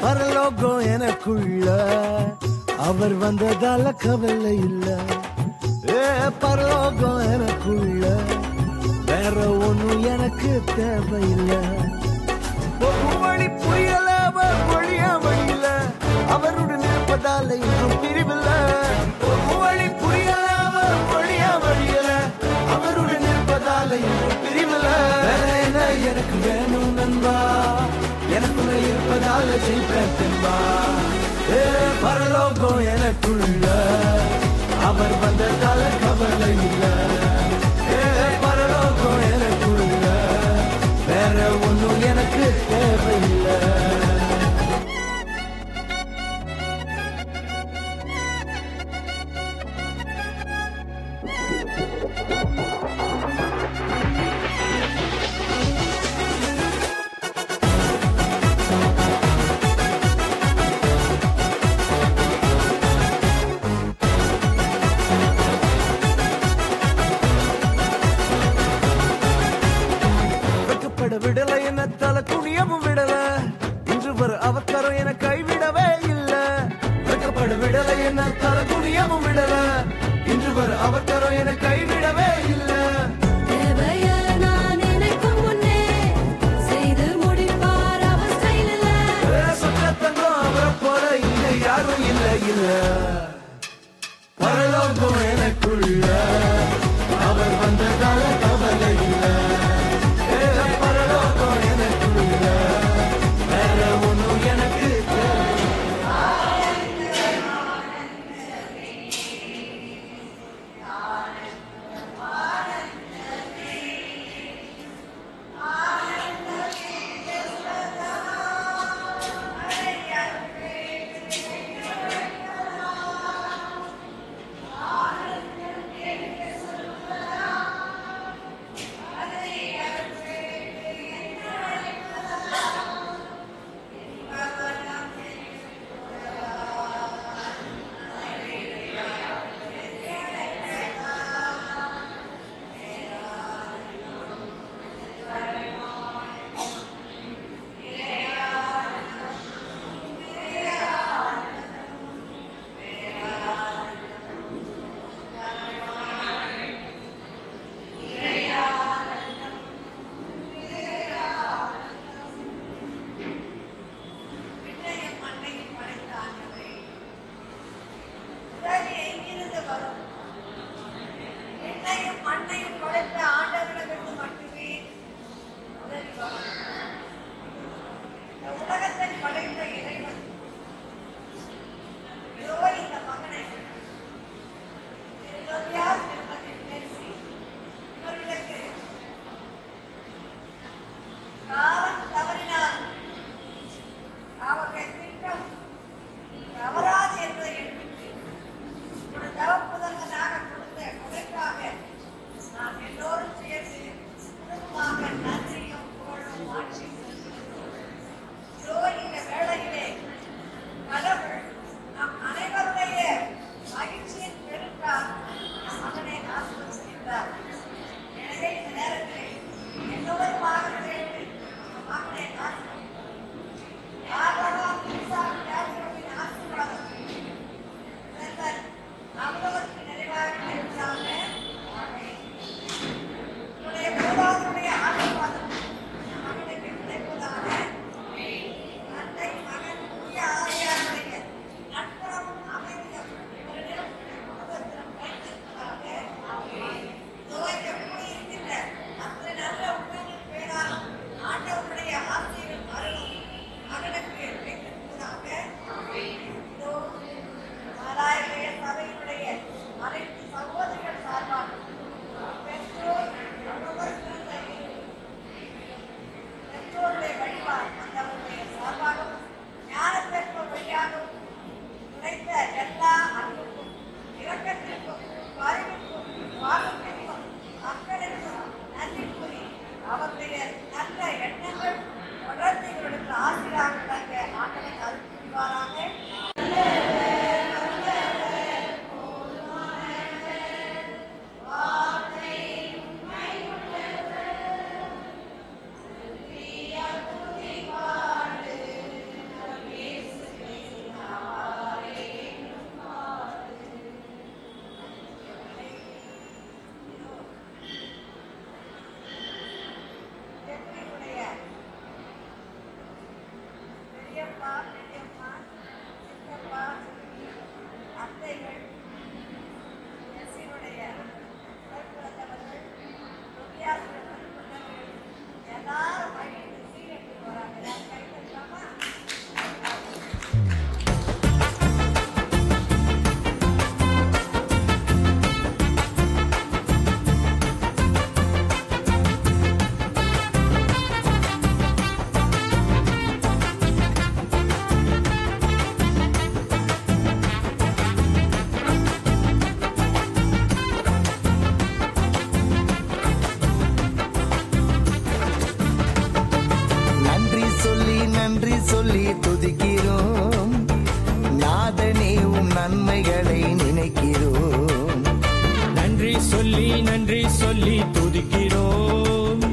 பரலோகம் எனக்குள்ள அவர் வந்ததால கவலை இல்ல. பரலோகம் எனக்குள்ள வேற ஒண்ணும் எனக்கு தேவையில்லை. ஒரு வழி புரியல அவர் வழியாமல அவருடன் இருப்பதால இன்னும் பிரிவில்ல. ஒரு வழி புரியல அவர் வழியாமல அவருடன் இருப்பதால இன்னும் பிரிவில்ல. எனக்கு வேணும் நண்பா, எனக்குள்ள இருப்பதால ஜெயிப்பேன் தென்பா. பரலோகம் எனக்குள்ள அவர் வந்ததால கவலை இல்ல. பரலோகம் எனக்குள்ள வேற ஒண்ணும் எனக்கு தேவையில்லை. விடல என்ன தலை குனியவும் விடல, இன்று வர அவக்கரம் என கைவிடவே இல்ல. வெட்கப்பட விடல என்ன தலை குனியவும் விடல, இன்று வர அவக்கரம் என கைவிடவே இல்ல. சொத்தங்கம் அவரை போல இங்க யாரும் இல்ல இல்ல. பரலோகம் எனக்குள்ள அவர் வந்ததால கவலை இல்ல. வரும். என்னையும் மண்ணையும் படைத்த ஆண்டவரிடமிருந்து மட்டுமே உதவி வரும். இந்த உலகத்தை படைத்த இறைவன் இதோ இந்த மகனை திருநோயார் திருமணத்தில் பேசி இவர்களுக்கு காலம் தவறினால் அவர்கள் திட்டம் தவறாது என்று எண்ணிட்டு ஒரு தவப்புதல்களாக கொடுத்த கொடைக்காக நாம் எல்லோரும் சேர்ந்து குடும்பமாக நன்றியும் புகழும் ஆட்சி இதோ இந்த வேளையிலே கடவுள் நம் அனைவருடைய மகிழ்ச்சியின் பெருக்கால் நம் மகனை ஆசிர்வதிக்கின்றார். எனவே இந்த நேரத்தில் எல்லோருமாக சேர்ந்து நம் மகனை ஆசிர்வதிக்கிறோம். ஆபிரகாம், ஈசாக், யாக்கோபின் ஆசீர்வாதம் இதெல்லாம் அவர்களுக்கு நிறைவாக கிடைப்பதாக. ஆமென். உன்னுடைய மூதாதையருடைய ஆசீர்வாதம் நம் மகனுக்கு கிடைப்பதாக. தந்தை, மகன், தூய ஆவியாருடைய நட்புறவும் அமைதியும் இவரிடம் குடும்பத்திலும் கைத்திருப்பதாக. இதோ இந்த கூடியிருக்கின்ற அத்தனை நல்ல உண்மையின் பேரால் ஆண்டவருடைய ஆசீர்வாதம் அருளும் மகனுக்கு கிடைத்திருப்பதாக. இதோ மலாயருடைய சபையினுடைய அனைத்து சகோதரிகள் சார்பாக பெற்றோர் அவரவர் பிறந்த பெற்றோருடைய வழிபாடு மற்றவருடைய சார்பாகவும் ஞான பெற்றோர் வழியாகவும் கிடைத்த எல்லா அன்புக்கும் இரக்கத்திற்கும் பரிவுக்கும் வாக்குக்கும் மக்களுக்கும் நன்றி கூறி அவருடைய நல்ல எண்ணங்கள் தொடர்ந்து இவர்களுக்கு ஆசீர்வாதம் வழங்க ஆண்டவன் அருள் புரிவாராக. பெரியப்பா, பெரியம்மா, சித்தப்பா, அத்தைகள், எஸ்சினுடைய உடன்பிறந்தவர்கள், தொழிலாளர்கள், நண்பர்கள் எல்லாரும் மகிழ்ந்து சீரட்டு போறாங்க. எல்லாரும் கை தட்டலாமா? நன்றி சொல்லி துதிக்கிறோம். நாதனே உம் நன்மைகளை நினைக்கிறோம். நன்றி சொல்லி துதிக்கிறோம்.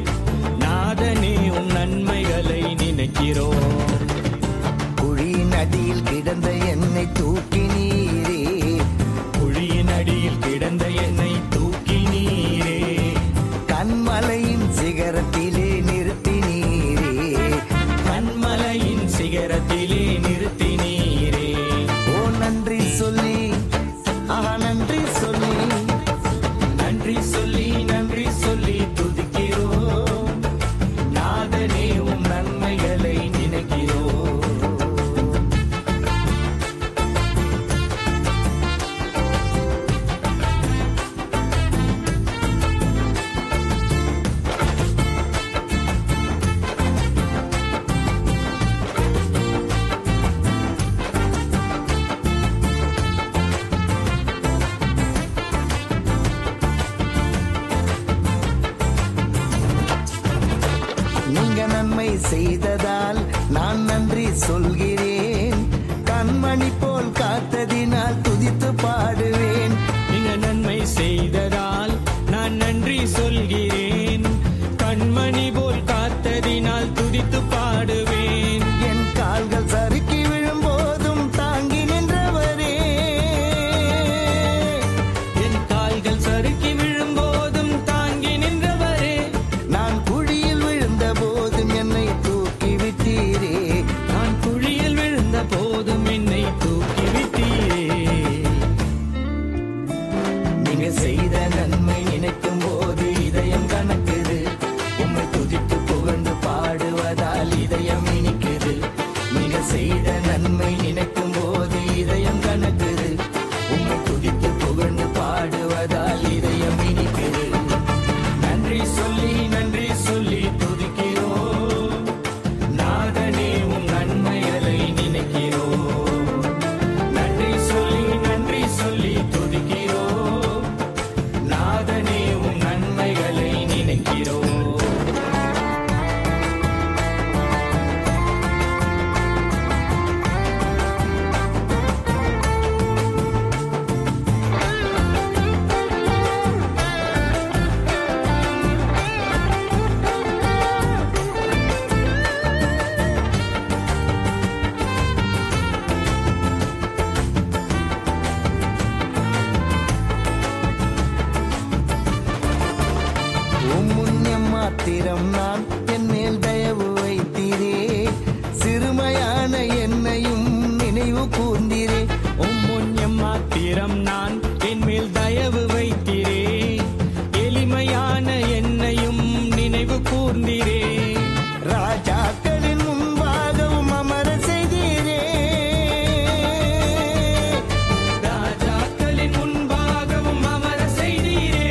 நாதனே உம் நன்மைகளை நினைக்கிறோம். குழியின் அடியில் கிடந்த என்னை தூக்கினீரே. குழியின் அடியில் கிடந்த என்னை தூக்கினீரே. கண்மலையின் சிகரத்திலே நிறுத்தினீரே. கண்மலையின் சிகரத்திலே நிறுத்தினீரே. ஓ நன்றி சொல்லி நன்றி சொல்லி நன்றி சொல்லி துதிக்கிறோம். நாதனே உம் நன்மைகளை நினைக்கிறோம். நீங்க நன்மை செய்ததால் நான் நன்றி சொல்கிறேன். கண்மணி போல் காத்ததினால் துதித்து பாடுவேன். நீங்க நன்மை செய்ததால் நான் நன்றி சொல்கிறேன். கண்மணி போல் காத்ததினால் துதித்து பாடுவேன். என் கால்கள் சறுக்கி விழும்போதும் தாங்கி நின்றவரே. என் கால்கள் சறுக்கி விழும்போதும் தாங்கி நின்றவரே. நான் குழியில் விழுந்த போதும் என்னை தூக்கி விட்டீரே. நான் குழியில் விழுந்த போதும் என்னை தூக்கி விட்டீரே. மாத்திரம் நான் என் மேல் தயவு வைத்தீரே. எளிமையான என்னையும் நினைவு கூர்ந்தீரே. ராஜாக்களின் முன்பாகவும் அமர செய்தீரே. ராஜாக்களின் முன்பாகவும் அமர செய்தீரே.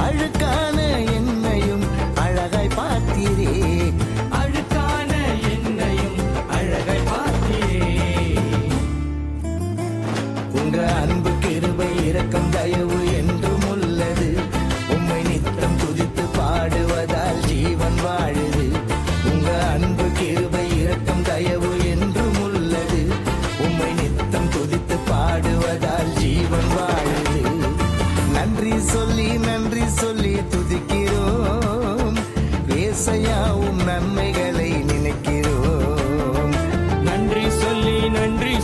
அழுக்கான என்னையும் அழகாய் பார்த்தீரே. அழுக்கான என்னையும் அழகாய் பார்த்தீரே. உங்க அன்பு கிருபை இரக்கம் தயவு என்றும் உள்ளது. உம்மை நித்தம் துதித்து பாடுவதால் ஜீவன் வாழுது. உங்க அன்பு கிருபை இரக்கம் தயவு என்றும் உள்ளது. உம்மை நித்தம் துதித்து பாடுவதால் ஜீவன் வாழுது. நன்றி சொல்லி துதிக்கிறோம். ஏசையாவும் நன்மைகளை நினைக்கிறோம். நன்றி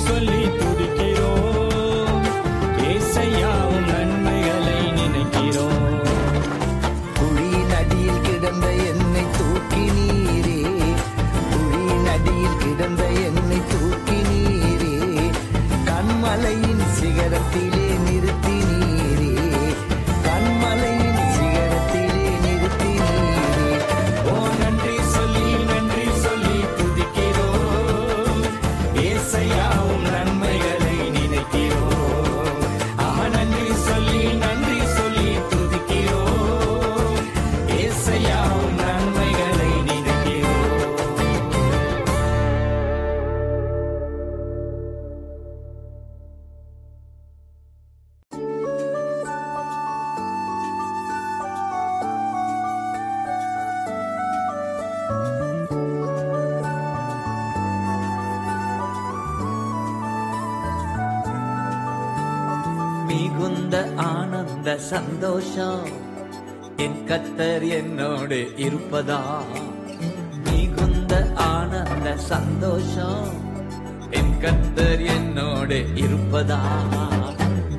சொல்லி துதிக்கிறோம். ஏசையாவும் நன்மைகளை நினைக்கிறோம். குழியின் அடியில் கிடந்த என்னை தூக்கினீரே. குழியின் அடியில் கிடந்த என்னை தூக்கினீரே. கண்மலையின் சிகரத்திலே நிறுத்தினீரே. கண்மலையின் சிகரத்திலே நிறுத்தினீரே. ஓ நன்றி சொல்லி துதிக்கிறோம். ஏசையாவும் நன்மைகளை நினைக்கிறோம். நன்றி சொல்லி துதிக்கிறோம். ஏசையாவும் நன்மைகளை நினைக்கிறோம். மிகுந்த ஆனந்த சந்தோஷம் என் கர்த்தர் என்னோடு இருப்பதா. மிகுந்த ஆனந்த சந்தோஷம் என் கர்த்தர் என்னோடு இருப்பதா.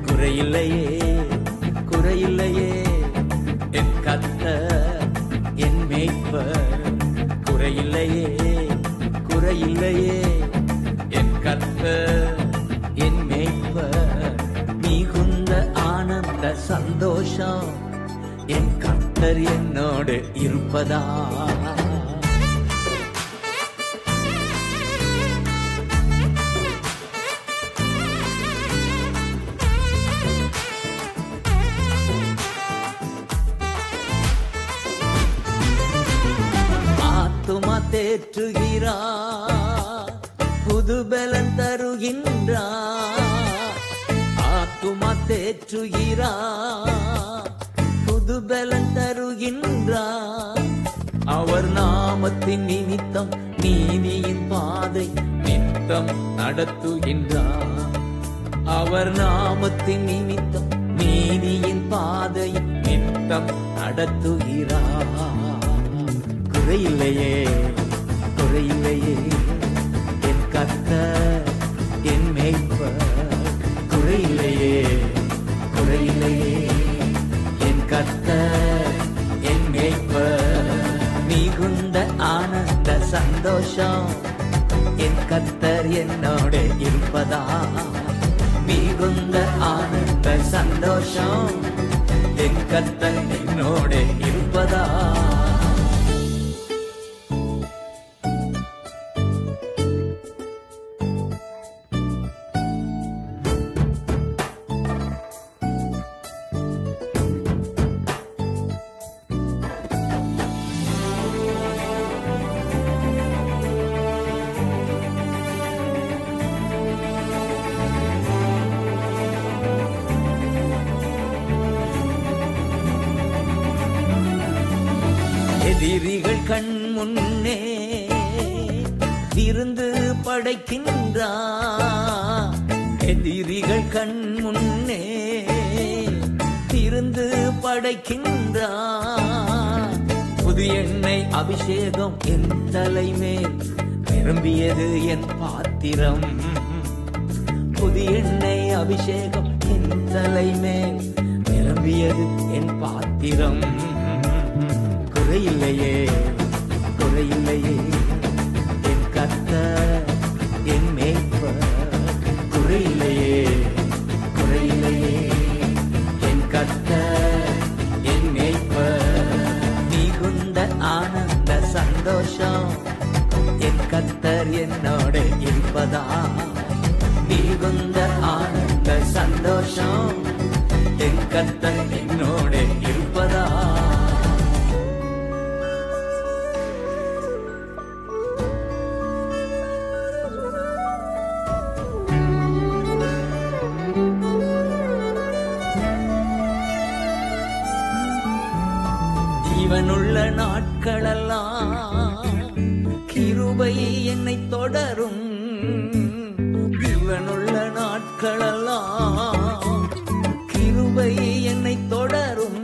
குறையில்லையே என் கர்த்தர் என் மேய்ப்பர். குறையில்லையே என் கர்த்தர் என் மேய்ப்பர். மிகுந்த ஆனந்த சந்தோஷம் என் கர்த்தர் என்னோடு இருப்பதா. ஆத்துமா தேற்றுகிறார், புது பலன் தருகின்றார். ஆத்துமா தேற்றுகிறார், புது பலன் தருகின்றார். அவர் நாமத்தின் நிமித்தம் நீதியின் பாதை நித்தம் நடத்துகின்றார். அவர் நாமத்தின் நிமித்தம் நீதியின் பாதை நித்தம் நடத்துகிறார். குறையில்லையே என் கர்த்தர் என் மேய்ப்பர். குறையில்லையே என் கர்த்தர் என் மேய்ப்பர். மிகுந்த ஆனந்த சந்தோஷம் என் கர்த்தர் என்னோடு இருப்பதா. மிகுந்த ஆனந்த சந்தோஷம் என் கர்த்தர் என்னோடு இருப்பதா. எதிரிகள் கண் முன்னே விருந்து படைக்கின்றார். எதிரிகள் கண் முன்னே விருந்து படைக்கின்றார். புது எண்ணெய் அபிஷேகம் என் தலைமேல் நிரம்பியது என் பாத்திரம். புது எண்ணெய் அபிஷேகம் என் தலைமேல் நிரம்பியது என் பாத்திரம். குறையில்லையே என் கர்த்தர் என் மேய்ப்பர். குறையில்லையே நாட்களெல்லாம் கிருபை என்னை தொடரும். ஜீவனுள்ள நாட்களெல்லாம் கிருபை என்னை தொடரும்.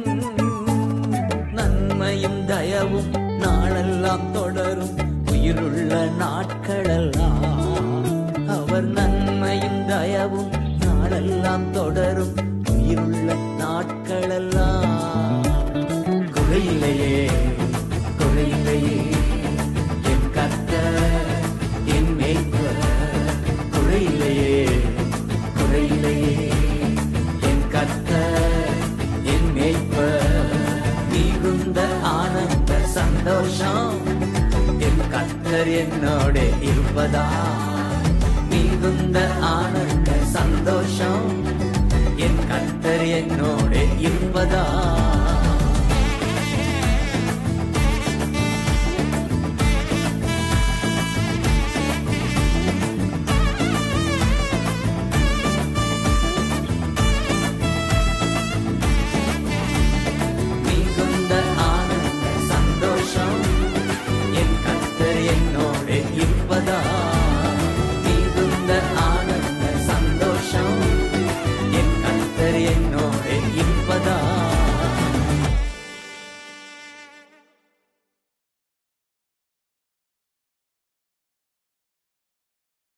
நன்மையும் தயவும் நாளெல்லாம் தொடரும். உயிருள்ள நாட்களெல்லாம் அவர் நன்மையும் தயவும் நாளெல்லாம் தொடரும். உயிருள்ள நாட்களெல்லாம் குறையில்லையே குறையில்லையே என் கர்த்தர் என் மேய்ப்பர். குறையில்லையே குறையில்லையே என் கர்த்தர் என் மேய்ப்பர். மிகுந்த ஆனந்த சந்தோஷம் என் கர்த்தர் என்னோட இருப்பதா. மிகுந்த ஆனந்த